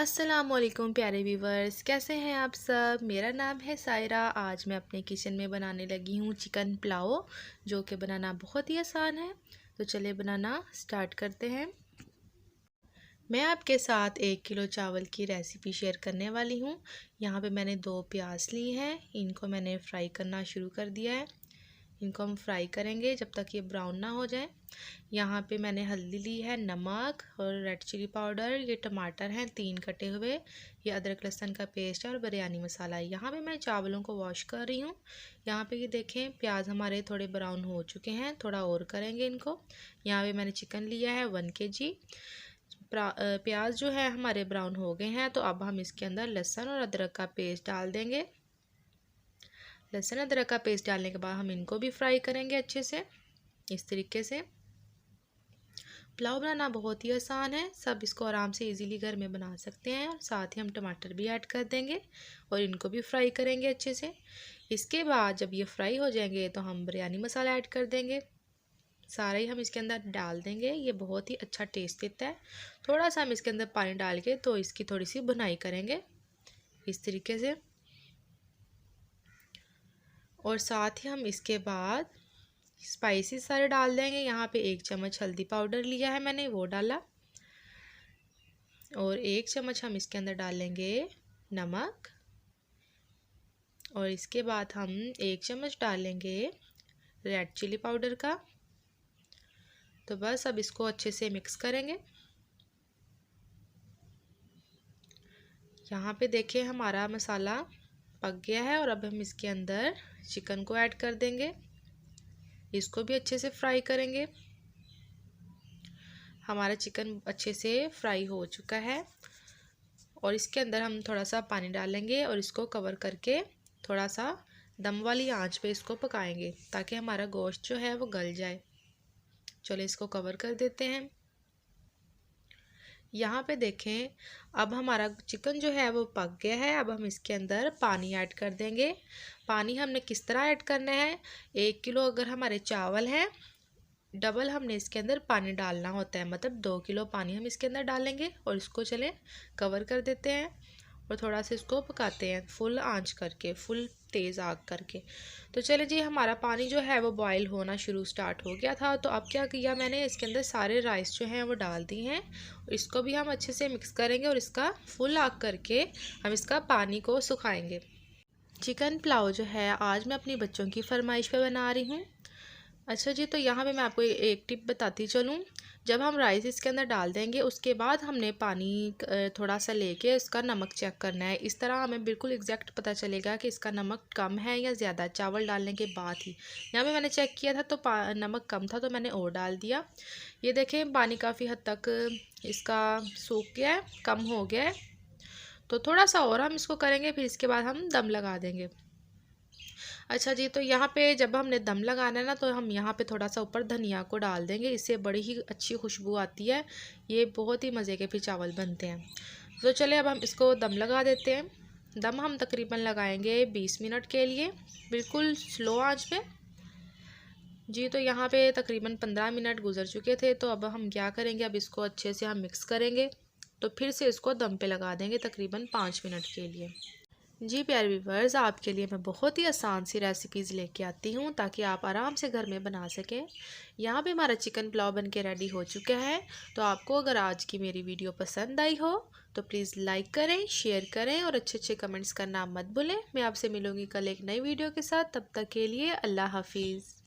अस्सलामुअलैकुम प्यारे व्यूवर्स, कैसे हैं आप सब। मेरा नाम है सायरा। आज मैं अपने किचन में बनाने लगी हूँ चिकन पुलाव, जो कि बनाना बहुत ही आसान है। तो चलिए बनाना स्टार्ट करते हैं। मैं आपके साथ 1 किलो चावल की रेसिपी शेयर करने वाली हूँ। यहाँ पे मैंने 2 प्याज ली हैं, इनको मैंने फ्राई करना शुरू कर दिया है। इनको हम फ्राई करेंगे जब तक ये ब्राउन ना हो जाए। यहाँ पे मैंने हल्दी ली है, नमक और रेड चिली पाउडर, ये टमाटर हैं 3 कटे हुए, ये अदरक लहसुन का पेस्ट है और बिरयानी मसाला है। यहाँ पे मैं चावलों को वॉश कर रही हूँ। यहाँ पे ये देखें प्याज हमारे थोड़े ब्राउन हो चुके हैं, थोड़ा और करेंगे इनको। यहाँ पे मैंने चिकन लिया है 1 kg। प्याज जो है हमारे ब्राउन हो गए हैं, तो अब हम इसके अंदर लहसुन और अदरक का पेस्ट डाल देंगे। लहसुन अदरक का पेस्ट डालने के बाद हम इनको भी फ्राई करेंगे अच्छे से। इस तरीके से पुलाव बनाना बहुत ही आसान है, सब इसको आराम से इजीली घर में बना सकते हैं। और साथ ही हम टमाटर भी ऐड कर देंगे और इनको भी फ्राई करेंगे अच्छे से। इसके बाद जब ये फ्राई हो जाएंगे तो हम बिरयानी मसाला ऐड कर देंगे। सारा ही हम इसके अंदर डाल देंगे, ये बहुत ही अच्छा टेस्ट देता है। थोड़ा सा हम इसके अंदर पानी डाल के तो इसकी थोड़ी सी भुनाई करेंगे इस तरीके से। और साथ ही हम इसके बाद स्पाइसेस सारे डाल देंगे। यहाँ पे 1 चम्मच हल्दी पाउडर लिया है मैंने, वो डाला। और 1 चम्मच हम इसके अंदर डालेंगे नमक। और इसके बाद हम 1 चम्मच डालेंगे रेड चिली पाउडर का। तो बस अब इसको अच्छे से मिक्स करेंगे। यहाँ पे देखें हमारा मसाला पक गया है और अब हम इसके अंदर चिकन को ऐड कर देंगे। इसको भी अच्छे से फ्राई करेंगे। हमारा चिकन अच्छे से फ्राई हो चुका है और इसके अंदर हम थोड़ा सा पानी डालेंगे और इसको कवर करके थोड़ा सा दम वाली आंच पे इसको पकाएंगे ताकि हमारा गोश्त जो है वो गल जाए। चलो इसको कवर कर देते हैं। यहाँ पे देखें अब हमारा चिकन जो है वो पक गया है। अब हम इसके अंदर पानी ऐड कर देंगे। पानी हमने किस तरह ऐड करना है, 1 किलो अगर हमारे चावल हैं, डबल हमने इसके अंदर पानी डालना होता है, मतलब 2 किलो पानी हम इसके अंदर डालेंगे। और इसको चले कवर कर देते हैं और थोड़ा सा इसको पकाते हैं फुल आंच करके, फुल तेज़ आग करके। तो चले जी हमारा पानी जो है वो बॉईल होना स्टार्ट हो गया था। तो अब क्या किया मैंने, इसके अंदर सारे राइस जो हैं वो डाल दी हैं। इसको भी हम अच्छे से मिक्स करेंगे और इसका फुल आग करके हम इसका पानी को सुखाएंगे। चिकन पुलाव जो है आज मैं अपनी बच्चों की फरमाइश पे बना रही हूँ। अच्छा जी, तो यहाँ पे मैं आपको एक टिप बताती चलूँ। जब हम राइस इसके अंदर डाल देंगे उसके बाद हमने पानी थोड़ा सा लेके इसका नमक चेक करना है। इस तरह हमें बिल्कुल एग्जैक्ट पता चलेगा कि इसका नमक कम है या ज़्यादा, चावल डालने के बाद ही। यहाँ पे मैंने चेक किया था तो नमक कम था तो मैंने और डाल दिया। ये देखें पानी काफ़ी हद तक इसका सूख गया है, कम हो गया है। तो थोड़ा सा और हम इसको करेंगे, फिर इसके बाद हम दम लगा देंगे। अच्छा जी, तो यहाँ पे जब हमने दम लगाना है ना, तो हम यहाँ पे थोड़ा सा ऊपर धनिया को डाल देंगे, इससे बड़ी ही अच्छी खुशबू आती है। ये बहुत ही मज़े के फिर चावल बनते हैं। तो चलिए अब हम इसको दम लगा देते हैं। दम हम तकरीबन लगाएंगे 20 मिनट के लिए, बिल्कुल स्लो आंच पे जी। तो यहाँ पे तकरीबन 15 मिनट गुजर चुके थे। तो अब हम क्या करेंगे, अब इसको अच्छे से हम मिक्स करेंगे। तो फिर से इसको दम पे लगा देंगे तकरीबन 5 मिनट के लिए। जी प्यारे व्यूवर्स, आपके लिए मैं बहुत ही आसान सी रेसिपीज़ लेके आती हूँ ताकि आप आराम से घर में बना सकें। यहाँ पे हमारा चिकन पुलाव बन के रेडी हो चुका है। तो आपको अगर आज की मेरी वीडियो पसंद आई हो तो प्लीज़ लाइक करें, शेयर करें और अच्छे अच्छे कमेंट्स करना मत भूलें। मैं आपसे मिलूँगी कल एक नई वीडियो के साथ। तब तक के लिए अल्लाह हाफिज़।